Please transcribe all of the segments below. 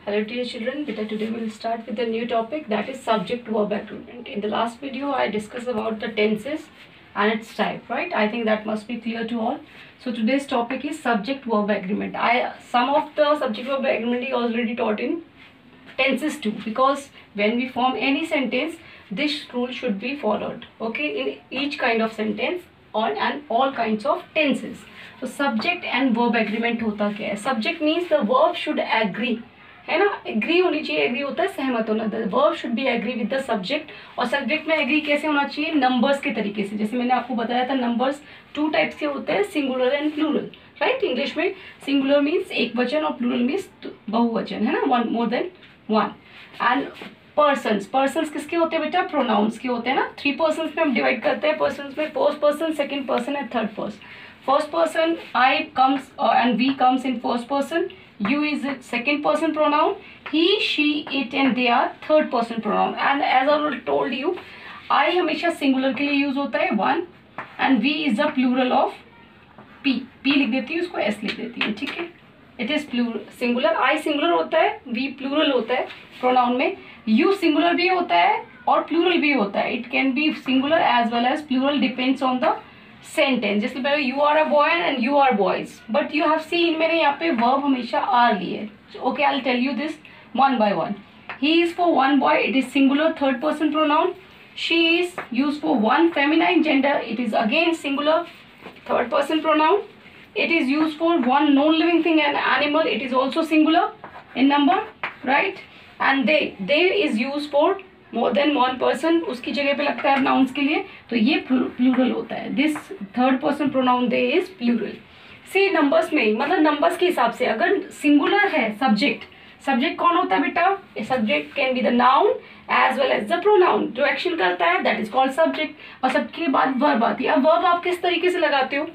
Hello dear children, today we will start with a new topic, that is subject-verb agreement. In the last video I discussed about the tenses and its type, right? I think that must be clear to all. So today's topic is subject-verb agreement. Some of the subject-verb agreement is already taught in tenses too, because when we form any sentence this rule should be followed, okay, in each kind of sentence and all kinds of tenses. So subject and verb agreement होता क्या है? Subject means the verb should agree, है ना, agree होनी चाहिए, agree होता है सहमत होना, the verb should be agree with the subject. और सब्जेक्ट में एग्री कैसे होना चाहिए? नंबर्स के तरीके से. जैसे मैंने आपको बताया था नंबर्स टू टाइप्स के होते हैं, singular and plural, right. English में सिंगुलर मीन्स एक वचन और प्लूरल मीन्स बहुवचन, है ना, one, more than one. And persons, persons किसके होते हैं बेटा? प्रोनाउंस के होते हैं ना. थ्री पर्सन्स में हम डिवाइड करते हैं पर्सन्स में, first person, second person and third person. First person I comes and we comes in first person. You is a second person pronoun. He, she, it and they are third person pronoun. And as I told you, I हमेशा singular के लिए use होता है one, and we is the plural of p. p लिख देती हूँ, उसको s लिख देती हूँ, ठीक है. It is singular. I singular होता है, we plural होता है pronoun में. You singular भी होता है और plural भी होता है. It can be singular as well as plural, depends on the sentence. जैसे पहले you are a boy and you are boys, but you have seen मैंने यहाँ पे वर्ब हमेशा आर लिए. Okay, I will tell you this one by one. He is for one boy, it is singular third person pronoun. She is use for one feminine gender, it is again singular third person pronoun. It is use for one non living thing and animal, it is also singular in number, right. And they is use for more than one person, उसकी जगह पे लगता है nouns के लिए, तो ये plural होता है. This third person pronoun they is plural. See numbers में, मतलब नंबर्स के हिसाब से अगर सिंगुलर है सब्जेक्ट, सब्जेक्ट कौन होता है बेटा? Subject can be the noun as well as the pronoun. जो एक्शन करता है दैट इज कॉल्ड सब्जेक्ट. और सबके बाद वर्ब आती है. अब वर्ब आप किस तरीके से लगाते हो?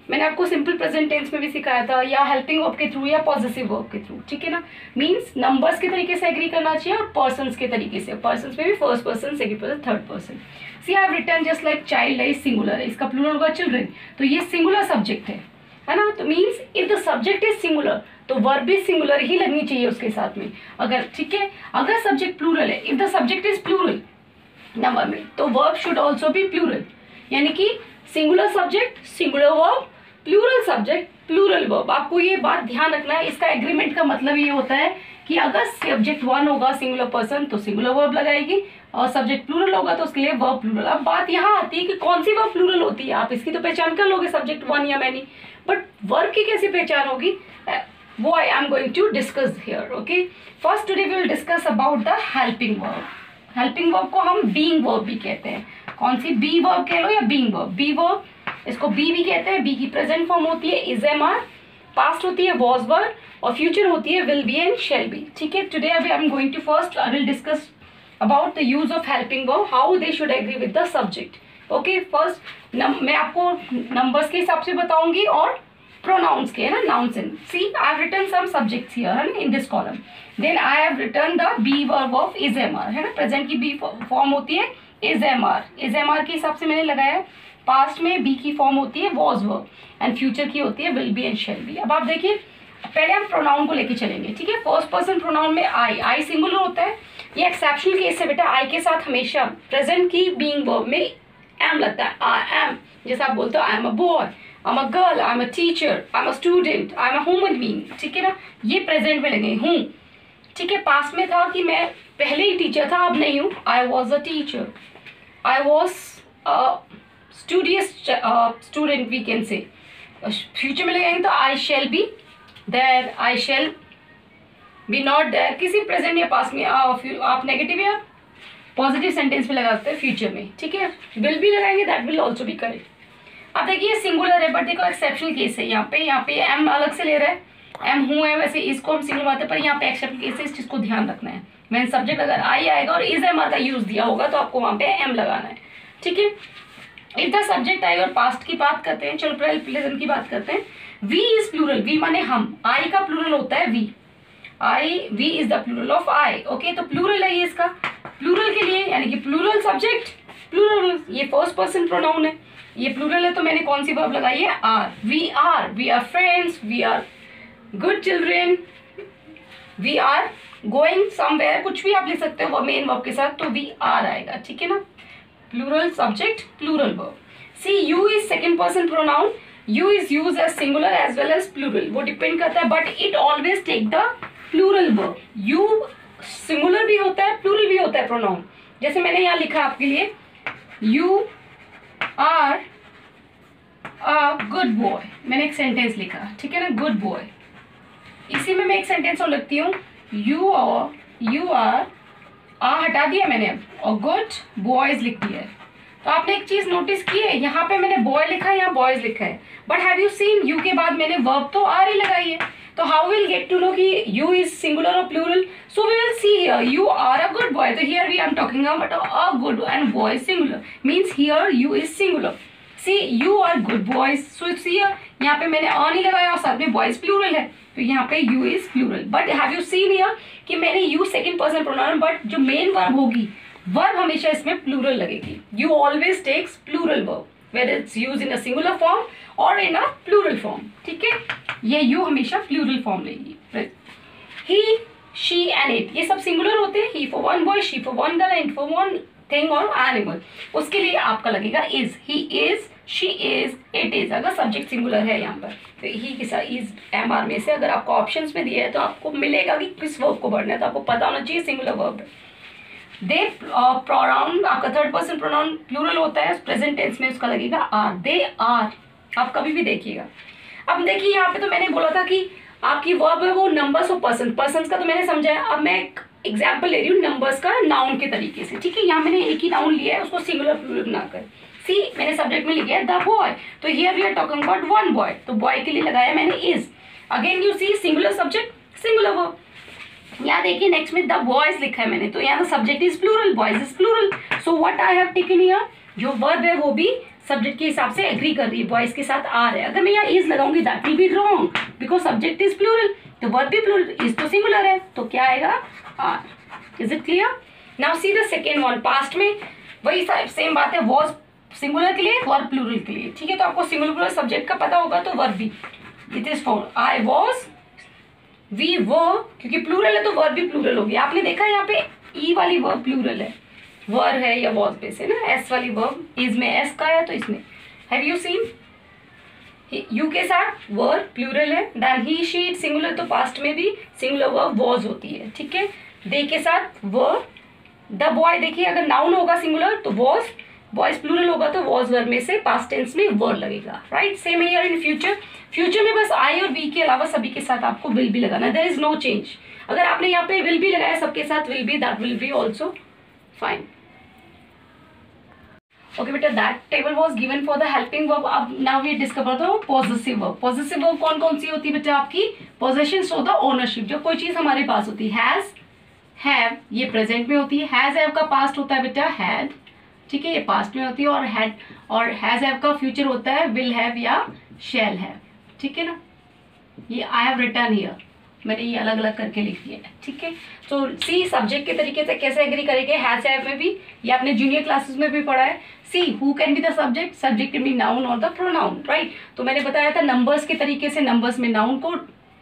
मैंने आपको सिंपल प्रेजेंट टेंस में भी सिखाया था, या हेल्पिंग वर्ब के थ्रू या पॉजिटिव वर्ब के थ्रू, ठीक है ना. मींस नंबर्स के तरीके से एग्री करना चाहिए और पर्सन्स के तरीके से. पर्सन्स में भी first person, second person, third person. See I have written just like child is singular, इसका प्लूरल होगा चिल्ड्रन, तो ये सिंगुलर सब्जेक्ट है ना. तो means if the subject is singular तो वर्ब भी सिंगुलर ही लगनी चाहिए उसके साथ में. अगर ठीक है, अगर सब्जेक्ट प्लूरल है, if the subject is plural number में, तो verb should also be plural. यानी कि singular subject singular verb, plural subject plural verb. आपको ये बात ध्यान रखना है. इसका एग्रीमेंट का मतलब ये होता है कि अगर सब्जेक्ट वन होगा सिंगुलर पर्सन तो सिंगुलर वर्ब लगाएगी, और सब्जेक्ट प्लूरल होगा तो उसके लिए वर्ब प्लूरल. अब बात यहाँ आती है कि कौन सी वर्ब प्लूरल होती है. आप इसकी तो पहचान कर लोगे, सब्जेक्ट वन या मैनी, बट वर्ब की कैसे पहचान होगी वो I am going to discuss here. Okay, first today we will discuss about the helping verb. Helping verb को हम बीइंग वर्ब भी कहते हैं. कौन सी? बी वर्ब कह लो या बीइंग वर्ब. बी वर्ब, इसको बी भी कहते हैं. बी की प्रेजेंट फॉर्म होती है इज एम आर, पास्ट होती है वॉज वर, और फ्यूचर होती है will be and shall be, ठीक है. Today I am going to first I will discuss about the use of helping verb, how they should agree with the subject. Okay, first मैं आपको numbers के हिसाब से बताऊंगी और प्रोनाउंस के, है ना, nouns in. See I have written some subjects here, है ना, in this column. Then I have written the be verb of is am are, है ना. प्रेजेंट की बी फॉर्म होती है is am are. Is am are के हिसाब से मैंने लगाया है. पास्ट में बी की फॉर्म होती है वॉज वर्ब, एंड फ्यूचर की होती है will be and shall B. अब आप देखिए, पहले हम प्रोनाउन को लेके चलेंगे, ठीक है. फर्स्ट पर्सन प्रोनाउन में आई सिंगुलर होता है. ये एक्सेप्शनल केस है बेटा. आई के साथ हमेशा प्रेजेंट की बीइंग वर्ब में एम लगता है. आई एम, जैसे आप बोलते हो I am a boy, I am a girl, I am a teacher, I am a student, I am a human being, ठीक है ना. ये प्रेजेंट में लगे हूँ, ठीक है. पास्ट में था कि मैं पहले ही टीचर था, अब नहीं हूँ. I was a teacher, I was studious student we can say. Future में लगाएंगे तो I shall be there, I shall be not there. किसी प्रेजेंट या पास्ट में आप नेगेटिव या पॉजिटिव सेंटेंस में लगा सकते हैं फ्यूचर में, ठीक है. विल भी लगाएंगे, that will also be correct. अब देखिए सिंगुलर है, बट देखो एक्सेप्शनल केस है. यहाँ पे एम अलग से ले रहा है, एम हूँ है, वैसे इसको हम सिंगुलर मानते हैं, पर यहाँ पे एक्सेप्शनल केस है, इस चीज को ध्यान रखना है. मैंने सब्जेक्ट अगर आई आएगा और इज एम आर का यूज दिया होगा तो आपको वहाँ पे एम लगाना है, ठीक है. इफ द सब्जेक्ट आई और पास्ट की बात करते हैं, चलो प्रेजेंट की बात करते हैं. वी इज प्लूरल, वी माने हम, आई का प्लूरल होता है we. I, we is the plural of I. Okay, तो प्लूरल है ये. इसका प्लूरल के लिए यानी कि प्लूरल सब्जेक्ट प्लूरल, ये फर्स्ट पर्सन प्रोनाउन है, ये प्लूरल है, तो मैंने कौन सी वर्ब लगाई है? Are. We are friends, we are good children, we are going somewhere कुछ भी आप लिख सकते हो वो मेन वर्ब के साथ, तो वी आर आएगा, ठीक है ना। Plural subject, plural verb. See you is second person pronoun, you is use as singular as well as plural, वो डिपेंड करता है, but it always take the plural verb. You singular भी होता है, प्लूरल भी होता है प्रोनाउन। जैसे मैंने यहाँ लिखा आपके लिए, you are a good boy, मैंने एक सेंटेंस लिखा, ठीक है ना, गुड बॉय। इसी में मैं एक सेंटेंस और लिखती हूँ, यू आर, हटा दिया मैंने अब, और गुड बॉयज लिख दिया है। तो आपने एक चीज नोटिस की है, यहाँ पे मैंने बॉय लिखा है, यहाँ बॉयज लिखा है, but have you seen you के बाद मैंने वर्ब तो आर ही लगाई है। तो how will get to know कि यू इज सिंगुलर और plural? So we will see here, you are a good boy, तो here we are talking about a good and boy singular, means here you is singular. See you are good boys, so see यहाँ पे मैंने अ नहीं लगाया और साथ में boys plural है, तो यहाँ पे you is plural. But have you seen here कि मैंने you second person pronoun, but जो मेन वर्ब होगी, वर्ब हमेशा इसमें प्लूरल लगेगी। You always takes plural verb whether it's used in a singular form or in a plural form, ठीक है। ये यू हमेशा प्लूरल फॉर्म लेगी। he, she and it ये सब सिंगुलर होते हैं, he for one boy, she for one girl and for one thing or animal। उसके लिए आपका लगेगा is, he is, she is, it is। अगर सब्जेक्ट सिंगुलर है यहाँ पर, तो ही के साथ इज एम आर में से अगर आपको ऑप्शंस में दिया है तो आपको मिलेगा कि किस वर्ब को पढ़ना है, तो आपको पता होना चाहिए सिंगुलर वर्ब है। दे प्रोनाउन आपका थर्ड पर्सन प्रोनाउन प्लूरल होता है, प्रेजेंट टेंस में उसका लगेगा आर, दे आर, आप कभी भी देखिएगा। अब देखिए यहाँ पे तो मैंने बोला था कि आपकी वर्ब है वो नंबर्स और पर्सन, पर्सन का तो मैंने समझाया। अब मैं एक एग्जाम्पल ले रही हूँ नंबर्स का नाउन के तरीके से, ठीक है। यहाँ मैंने एक ही नाउन लिया है, उसको सिंगुलर प्लूरल बनाकर। सी मैंने सब्जेक्ट में लिखा है द बॉय, तो here we are talking about one boy, तो बॉय के लिए लगाया मैंने is. Again you see singular subject singular verb. यहाँ देखिए नेक्स्ट में द बॉयज लिखा है मैंने, तो यहाँ subject is plural, boys is plural, so what I have taken here, जो वर्ब है वो भी सब्जेक्ट के हिसाब से एग्री कर रही है, बॉयज के साथ आर है। अगर मैं यहाँ इज लगाऊंगी that will be wrong because subject is plural, तो वर्ब भी प्लूरल, इज तो सिंगुलर है, तो क्या आएगा are. Is it clear? Now see the second one, past में वही सेम बात है, वॉज सिंगुलर के लिए, वर्ब प्लूरल के लिए, ठीक है। तो आपको सिंगुलर प्लूरल सब्जेक्ट का पता होगा, तो वर्ब भी it is found, I was, we were, क्योंकि प्लूरल है तो वर्ब भी प्लूरल होगी। आपने देखा यहाँ पे ई वाली वर्ब प्लूरल है, वर है या वॉज पे से ना, एस वाली वर्ब इज में एस का है, तो इसमें हैव यू सीन यू के साथ वर्ब प्लूरल है, देन ही शी सिंगुलर, तो पास्ट में भी सिंगुलर वर्ब वॉज होती है, ठीक है। दे के साथ वर्ब, द बॉय देखिए अगर नाउन होगा सिंगुलर तो वॉज, बॉयज प्लूरल होगा तो वॉज वर्ब में से पास्ट टेंस में वर्ब लगेगा, right. Same here in future, future में बस आई और वी के अलावा सभी के साथ आपको विल भी लगाना है, देयर इज नो चेंज। अगर आपने यहाँ पे विल भी लगाया सबके साथ विल भी, that will be also fine. Okay बेटा, that table was given for the helping verb. अब now we discover the possessive verb. Possessive verb कौन कौन सी होती है बेटा? आपकी पोजेशन शो द ओनरशिप, जो कोई चीज हमारे पास होती है। हैज, हैव ये प्रेजेंट में होती है, हैज हैव का पास्ट होता है बेटा हैड, ठीक है, ये पास्ट में होती है, और हैड और हैज हैव का फ्यूचर होता है विल हैव या शैल हैव, ठीक है ना। ये आई हैव रिटन हियर, मैंने ये अलग अलग करके लिख दिया है, ठीक है। तो सी सब्जेक्ट के तरीके से कैसे एग्री करेंगे, हैज हैव में भी, ये आपने जूनियर क्लासेस में भी पढ़ा है। See who can be the subject, subject can B noun और द प्रोनाउन, राइट। तो मैंने बताया था नंबर्स के तरीके से, नंबर्स में नाउन को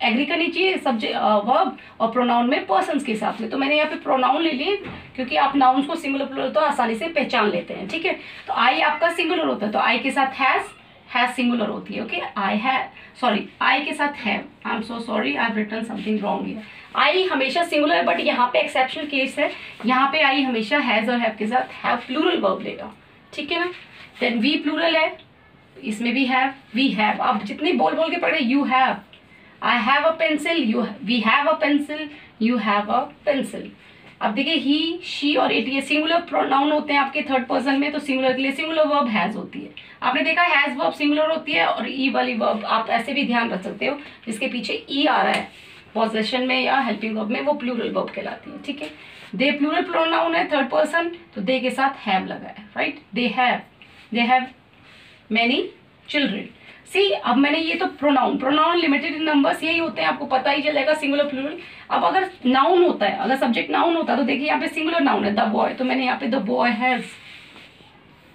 एग्री करनी चाहिए सब्जेक्ट वर्ब, और प्रोनाउन में पर्सन्स के हिसाब से। तो मैंने यहाँ पे प्रोनाउन ले लिए क्योंकि आप नाउन्स को सिंगुलर प्लूरल तो आसानी से पहचान लेते हैं, ठीक है। तो आई आपका सिंगुलर होता है, तो आई के साथ हैज सिंगुलर होती है, ओके। आई है सॉरी आई के साथ have, I am so sorry I have written something wrong here. I हमेशा सिंगुलर है, बट यहाँ पे एक्सेप्शनल केस है, यहाँ पे आई हमेशा हैज और हैव के साथ हैव प्लूरल वर्ब लेगा, ठीक है ना। देन वी प्लूरल है, इसमें भी हैव, वी हैव। आप जितने बोल बोल के पढ़े, you have, I have a pencil, we have a pencil, you have a pencil. अब देखिए ही, शी और इट ये सिंगुलर प्रोनाउन होते हैं आपके थर्ड पर्सन में, तो सिंगुलर के लिए सिंगुलर वर्ब हैज होती है। आपने देखा हैज वर्ब सिंगुलर होती है, और ई वाली वर्ब आप ऐसे भी ध्यान रख सकते हो, जिसके पीछे ई आ रहा है पोजेशन में या हेल्पिंग वर्ब में, वो प्लूरल वर्ब कहलाती है, ठीक है। दे प्लूरल प्रोनाउन है थर्ड पर्सन, तो दे के साथ हैव लगा है, right. They have many children. See अब मैंने ये तो प्रोनाउन लिमिटेड इन नंबर्स यही होते हैं, आपको पता ही चलेगा सिंगुलर प्लूरल। अब अगर नाउन होता है, अगर सब्जेक्ट नाउन होता है, तो देखिए यहाँ पे सिंगुलर नाउन है द बॉय, तो मैंने यहाँ पे the boy has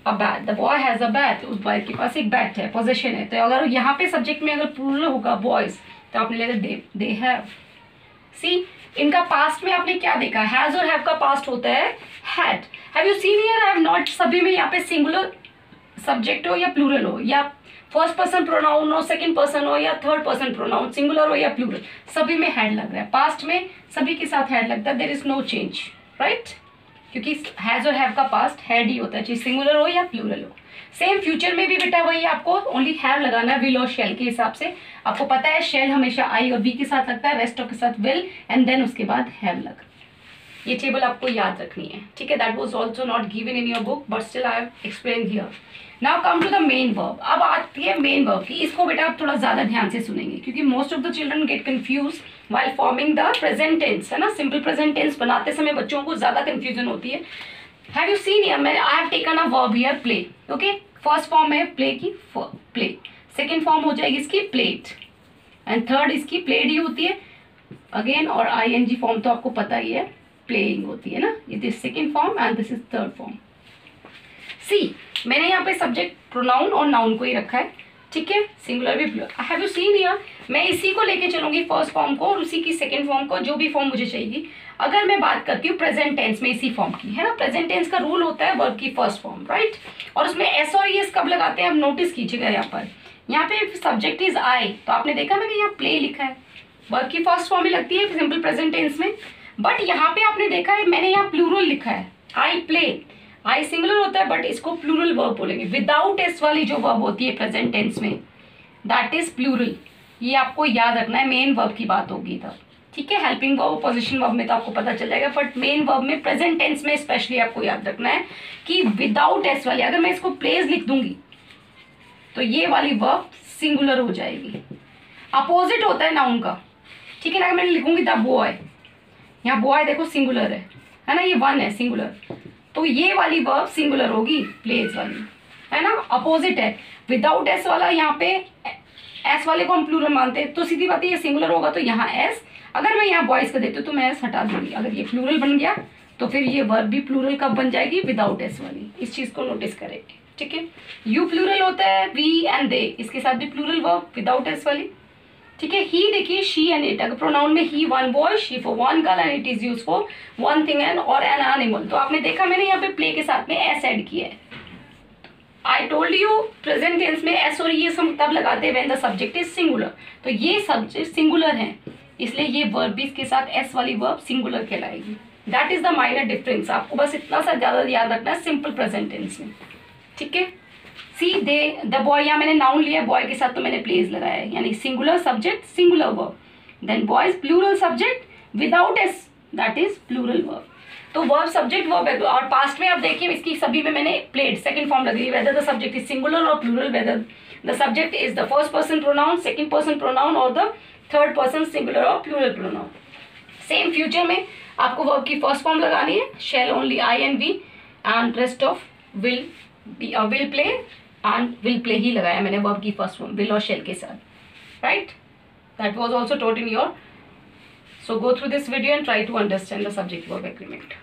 a bat, the boy has a bat, उस बॉय के पास एक बैट है, पोजेशन है। तो अगर यहाँ पे सब्जेक्ट में अगर प्लूरल होगा बॉयज, तो आपने लेगा दे हैव। सी इनका पास्ट में आपने क्या देखा, हैज और हैव का पास्ट होता है had. Have you seen here have not, सभी में यहाँ पे सिंगुलर सब्जेक्ट हो या प्लूरल हो, या फर्स्ट पर्सन प्रोनाउन हो, सेकंड पर्सन हो या थर्ड पर्सन प्रोनाउन, सिंगुलर हो या प्लूरल, सभी में हैड लग रहा है। पास्ट में सभी के साथ हैड लगता है, there is no change, right, क्योंकि हैज और हैव का पास्ट हैड ही होता है, चाहे सिंगुलर हो या प्लूरल हो। सेम फ्यूचर में भी बेटा वही, आपको ओनली हैव लगाना है विल और शेल के हिसाब से। आपको पता है शेल हमेशा आई और वी के साथ लगता है, रेस्ट ऑफ के साथ विल, एंड देन उसके बाद हैव लगा। ये टेबल आपको याद रखनी है, ठीक है। That was also not given in your book but still I have explain here. Now come to the main verb. अब आती है मेन वर्ब की, इसको बेटा आप थोड़ा ज्यादा ध्यान से सुनेंगे क्योंकि most of the children get confuse while forming the present tense, है ना। सिंपल प्रेजेंट टेंस बनाते समय बच्चों को ज्यादा कंफ्यूजन होती है। हैव यू सीन हियर, मैं आई have taken a verb here play, okay. First form है प्ले की प्ले, सेकेंड फॉर्म हो जाएगी इसकी प्लेट, एंड थर्ड इसकी प्लेड ही होती है अगेन, और आईएनजी फॉर्म तो आपको पता ही है प्लेइंग होती है ना। ये this second form and this is third form. See मैंने यहाँ पे सब्जेक्ट प्रोनाउन और नाउन को ही रखा है, ठीक है, सिंगुलर भी plural. Have you seen here, मैं इसी को लेके चलूंगी फर्स्ट फॉर्म को और उसी की सेकेंड फॉर्म को, जो भी फॉर्म मुझे चाहिए। अगर मैं बात करती हूँ प्रेजेंट टेंस में इसी फॉर्म की, है ना, प्रेजेंट टेंस का रूल होता है वर्ब की फर्स्ट फॉर्म, राइट, और उसमें एस और एस कब लगाते हैं, अब नोटिस कीजिएगा यहाँ पे सब्जेक्ट इज आई, तो आपने देखा मैंने यहाँ प्ले लिखा है, वर्ब की फर्स्ट फॉर्म ही लगती है सिंपल प्रेजेंट टेंस में। बट यहाँ पे आपने देखा है मैंने यहाँ प्लूरल लिखा है, आई प्ले, आई सिंगुलर होता है बट इसको प्लूरल वर्ब बोलेंगे। विदाउट एस वाली जो वर्ब होती है प्रेजेंट टेंस में दैट इज प्लूरल, ये आपको याद रखना है, मेन वर्ब की बात होगी तब, ठीक है। हेल्पिंग वर्ब, पोजीशन वर्ब में तो आपको पता चल जाएगा, बट मेन वर्ब में प्रेजेंट टेंस में स्पेशली आपको याद रखना है कि विदाउट एस वाली, अगर मैं इसको प्लेज लिख दूंगी तो ये वाली वर्ब सिंगुलर हो जाएगी। अपोजिट होता है नाउन का, ठीक है ना। अगर मैं लिखूंगी द बॉय, यहाँ बॉय देखो सिंगुलर है ना, ये वन है सिंगुलर, तो ये वाली वर्ब सिंगुलर होगी प्लेज वाली, है ना। अपोजिट है विदाउट एस वाला, यहाँ पे एस वाले को हम प्लूरल मानते हैं, तो सीधी बात है ये सिंगुलर होगा, तो यहाँ एस, अगर मैं यहाँ बॉयज का देती हूँ तो मैं एस हटा दूंगी। अगर ये प्लूरल बन गया तो फिर ये वर्ब भी प्लूरल कब बन जाएगी, विदाउट एस वाली, इस चीज को नोटिस करेंगे, ठीक है। यू प्लूरल होता है, वी एंड दे, इसके साथ भी प्लूरल वर्ब विदाउट एस वाली, ठीक है। ही देखिए शी एंड इट, अगर प्रोनाउन में he one boy, she for one girl and it is use for one thing and और एन एनिमल, तो आपने देखा मैंने यहाँ पे प्ले के साथ में एस ऐड किया है। I told you present tense में एस और ये हम तब लगाते हैं when the subject is singular, तो ये सब्जेक्ट सिंगुलर है इसलिए ये वर्ब भी इसके साथ एस वाली वर्ब सिंगुलर कहलाएगी। That is the minor difference, आपको बस इतना सा ज्यादा याद रखना है सिंपल प्रेजेंट टेंस में, ठीक है। सी दे द बॉय, यहाँ मैंने नाउन लिया बॉय के साथ तो मैंने प्लेस लगाया है, यानी singular subject singular verb, then boys plural subject without S that is plural verb. तो वर्ब सब्जेक्ट वर्ब है, और पास्ट में आप देखिए इसकी सभी में मैंने प्लेड सेकंड फॉर्म लगी, whether the subject is singular और plural, whether the subject is the first person pronoun, second person pronoun और द थर्ड पर्सन सिंगुलर और प्लूरल प्रोनाउन। सेम फ्यूचर में आपको वर्ब की फर्स्ट फॉर्म लगानी है, shall only I and we, and rest of will play and will play ही लगाया मैंने वर्ब की फर्स्ट फॉर्म विल और शेल के साथ, right. That was also taught in your, so go through this video and try to understand the subject verb agreement.